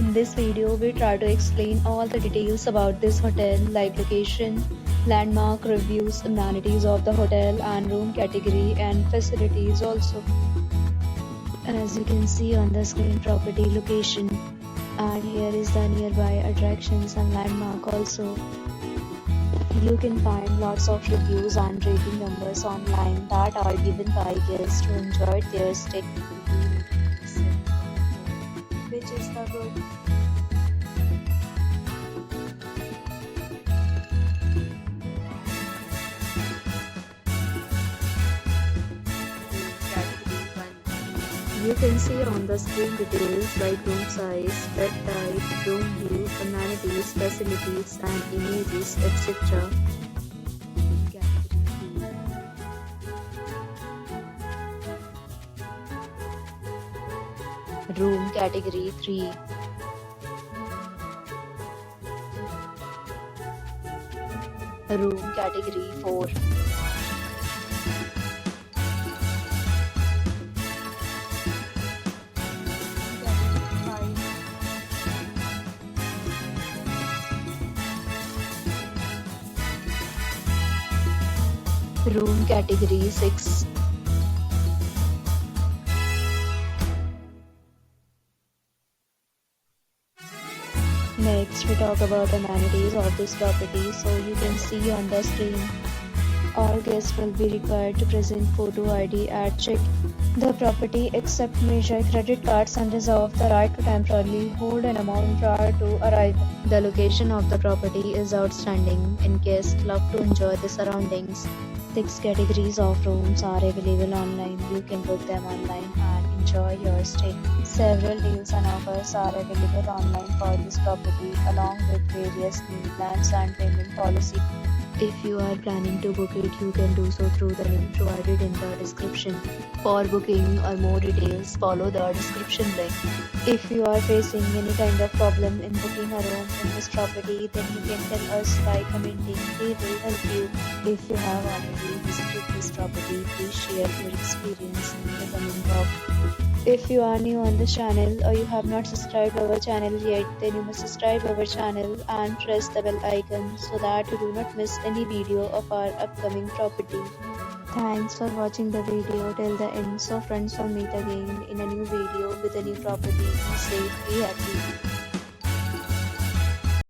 In this video, we try to explain all the details about this hotel, like location, landmark, reviews, amenities of the hotel, and room category and facilities also. As you can see on the screen, property location, and here is the nearby attractions and landmark also. You can find lots of reviews and rating numbers online that are given by guests who enjoyed their stay, which is the good. You can see on the screen details like room size, bed type, room view, amenities, facilities and images, etc. Room category 3. Room category 4. Room category 6. Next, we talk about amenities of this property. So you can see on the screen, all guests will be required to present photo ID at check the property, accept major credit cards and reserve the right to temporarily hold an amount prior to arrival. The location of the property is outstanding and guests love to enjoy the surroundings. 6 categories of rooms are available online. You can book them online and enjoy your stay. Several deals and offers are available online for this property, along with various new plans and payment policy. If you are planning to book it, you can do so through the link provided in the description. For booking or more details, follow the description link. If you are facing any kind of problem in booking a room in this property, then you can tell us by commenting. We will help you. If you have already visited this property, please share your experience in the comment box. If you are new on this channel or you have not subscribed our channel yet, then you must subscribe our channel and press the bell icon so that you do not miss any video of our upcoming property. Thanks for watching the video till the end. So friends, will meet again in a new video with a new property. Be safe, be happy.